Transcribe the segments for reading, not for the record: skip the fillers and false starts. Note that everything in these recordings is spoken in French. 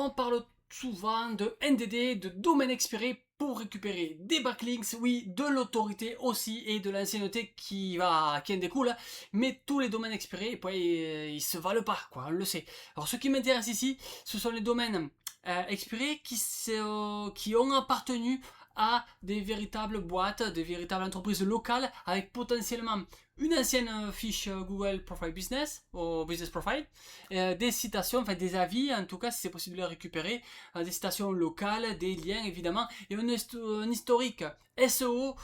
On parle souvent de NDD, de domaine expiré pour récupérer des backlinks, oui, de l'autorité aussi et de l'ancienneté qui en découle, mais tous les domaines expirés, ils se valent pas, quoi, on le sait. Alors ce qui m'intéresse ici, ce sont les domaines expirés qui ont appartenu à des véritables boîtes, des véritables entreprises locales avec potentiellement une ancienne fiche Google Profile Business ou Business Profile, des citations, enfin des avis, en tout cas si c'est possible de les récupérer, des citations locales, des liens évidemment, et un historique SEO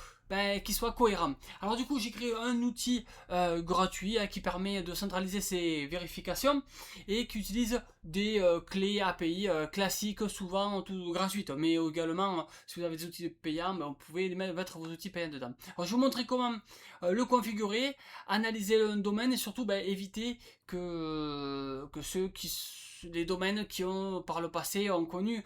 qui soit cohérent. Alors du coup j'ai créé un outil gratuit qui permet de centraliser ces vérifications et qui utilise des clés API classiques, souvent tout gratuites, mais également si vous avez des outils payants, vous pouvez mettre vos outils payants dedans. Alors je vais vous montrer comment le configurer, analyser un domaine et surtout éviter que les domaines qui ont par le passé ont connu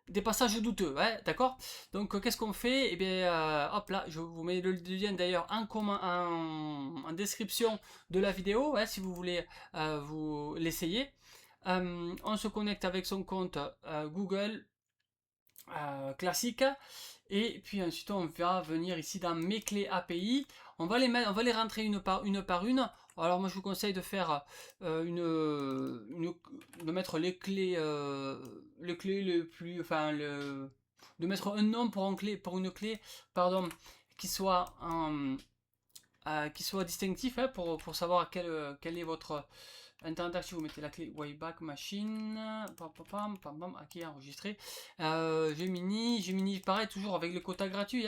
des passages douteux, ouais, d'accord. Donc qu'est-ce qu'on fait? Eh bien, hop là, je vous mets le lien d'ailleurs en description de la vidéo, ouais, si vous voulez vous l'essayer. On se connecte avec son compte Google classique. Et puis ensuite on va venir ici dans mes clés API. On va les rentrer une par une. Alors moi je vous conseille de faire de mettre les clés les plus, enfin de mettre un nom pour une clé, pardon, qui soit distinctif, hein, pour savoir quel est votre Internet actif. Vous mettez la clé Wayback Machine, pam pam pam pam, qui est enregistré. Gemini, pareil, toujours avec le quota gratuit.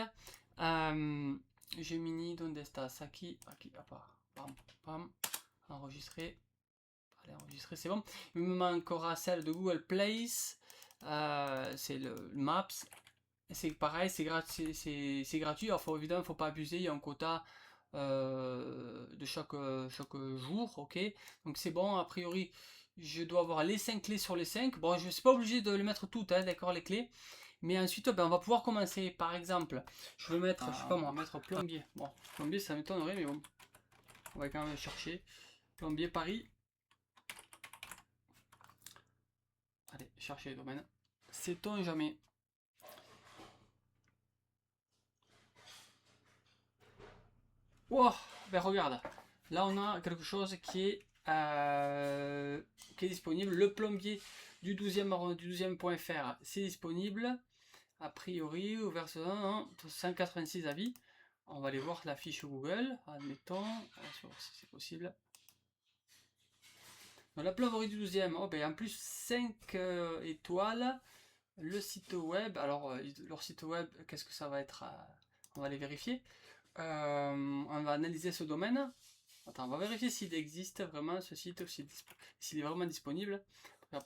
Hein. Gemini, donde está? Aquí, pam pam, enregistré. Allez, enregistrer, c'est bon. Il me manquera celle de Google Place, c'est le Maps. C'est pareil, c'est gratuit. Alors évidemment, faut pas abuser, il y a un quota de chaque jour, ok. Donc c'est bon, a priori, je dois avoir les 5 clés sur les 5. Bon, je ne suis pas obligé de les mettre toutes, hein, d'accord, les clés. Mais ensuite, on va pouvoir commencer. Par exemple, je vais mettre, je sais pas moi, mettre plombier. Bon, plombier, ça m'étonnerait, mais bon, on va quand même chercher. Plombier Paris. Allez, chercher le domaine. Sait-on jamais. Wow, ben regarde, là on a quelque chose qui est disponible. Le plombier du 12e.fr, c'est disponible. A priori, ouvert 186 avis. On va aller voir la fiche Google, admettons, si c'est possible. Donc, la plomberie du 12e, oh, ben, en plus 5 étoiles. Le site web, alors leur site web, qu'est-ce que ça va être on va aller vérifier. On va analyser ce domaine. Attends, on va vérifier s'il existe vraiment ce site, s'il est vraiment disponible. On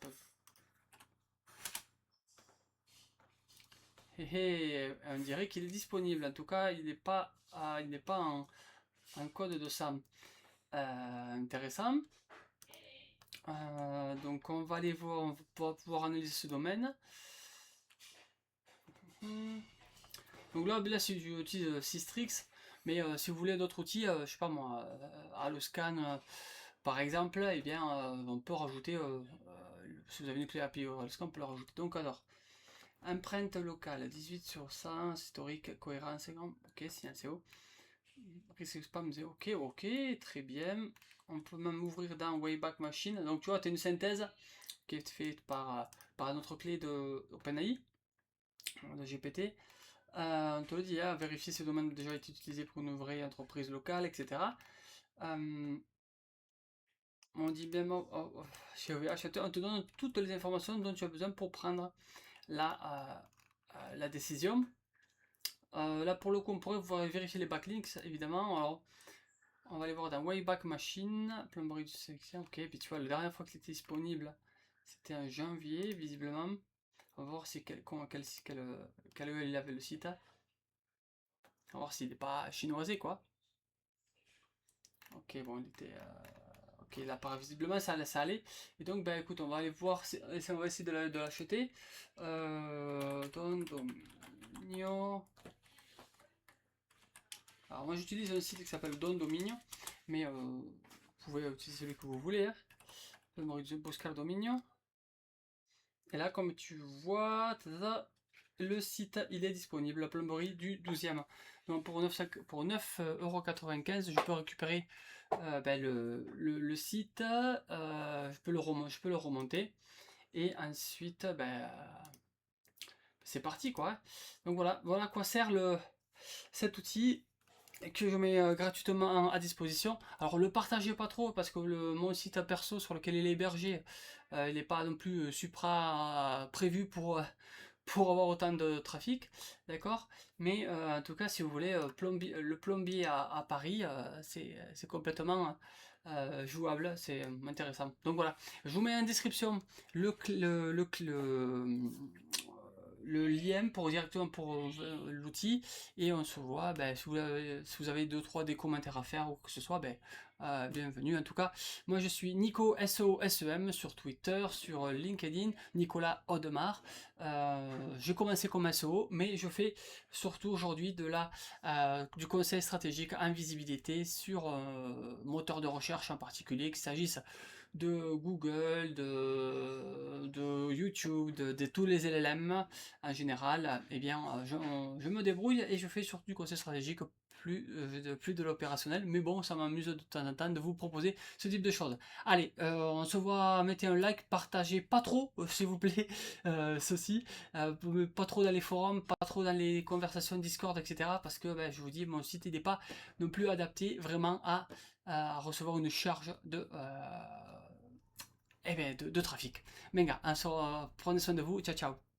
dirait qu'il est disponible. En tout cas, il n'est pas en code de SAM. Intéressant. Donc on va aller voir, on va pouvoir analyser ce domaine. Donc là j'utilise Systrix, mais si vous voulez d'autres outils, je sais pas moi, Aloscan par exemple, eh bien on peut rajouter, si vous avez une clé API Aloscan, on peut le rajouter. Donc alors, empreinte locale, 18 sur 100, historique, cohérence, ok, signal CO. Risque spam, ok, très bien. On peut même ouvrir dans Wayback Machine. Donc tu vois, tu as une synthèse qui est faite par notre clé de OpenAI, de GPT. On te le dit, hein, vérifier si le domaine a déjà été utilisé pour une vraie entreprise locale, etc. On dit bien, chez OVH, on te donne toutes les informations dont tu as besoin pour prendre la décision. Là pour le coup, on pourrait pouvoir vérifier les backlinks, évidemment. Alors, on va aller voir dans Wayback Machine, plomberie de sélection, ok, puis tu vois, la dernière fois qu'il était disponible, c'était en janvier, visiblement. On va voir si quel il avait le site. On va voir s'il n'est pas chinoisé, quoi. Ok, bon, il était... ok, là, visiblement, ça laisse aller. Et donc, ben écoute, on va aller voir, on va essayer de l'acheter. Don Dominio. Alors, moi, j'utilise un site qui s'appelle Don Dominio, mais vous pouvez utiliser celui que vous voulez. Hein. Buscar Dominio. Et là, comme tu vois, le site il est disponible, la plomberie du 12e. Donc pour 9,95 €, je peux récupérer le site, je peux le remonter. Et ensuite, c'est parti quoi, hein. Donc voilà à quoi sert cet outil que je mets gratuitement à disposition. Alors le partagez pas trop parce que mon site perso sur lequel il est hébergé, il n'est pas non plus supra prévu pour avoir autant de trafic, d'accord. Mais en tout cas, si vous voulez le plombier à Paris, c'est complètement jouable, c'est intéressant. Donc voilà, je vous mets en description le lien pour directement pour l'outil, et on se voit. Si vous avez 2-3 des commentaires à faire ou que ce soit, bienvenue. En tout cas, moi je suis Nico SOSEM sur Twitter, sur LinkedIn, Nicolas Audemars. J'ai commencé comme SEO, mais je fais surtout aujourd'hui du conseil stratégique en visibilité sur moteur de recherche en particulier, qu'il s'agisse de Google, de YouTube, de tous les LLM en général. Eh bien, je me débrouille et je fais surtout du conseil stratégique, plus de l'opérationnel. Mais bon, ça m'amuse de temps en temps de vous proposer ce type de choses. Allez, on se voit, mettez un like, partagez pas trop, s'il vous plaît, ceci. Pas trop dans les forums, pas trop dans les conversations Discord, etc. Parce que je vous dis, mon site il n'est pas non plus adapté vraiment à recevoir une charge de trafic. Venga, prenez soin de vous, ciao ciao.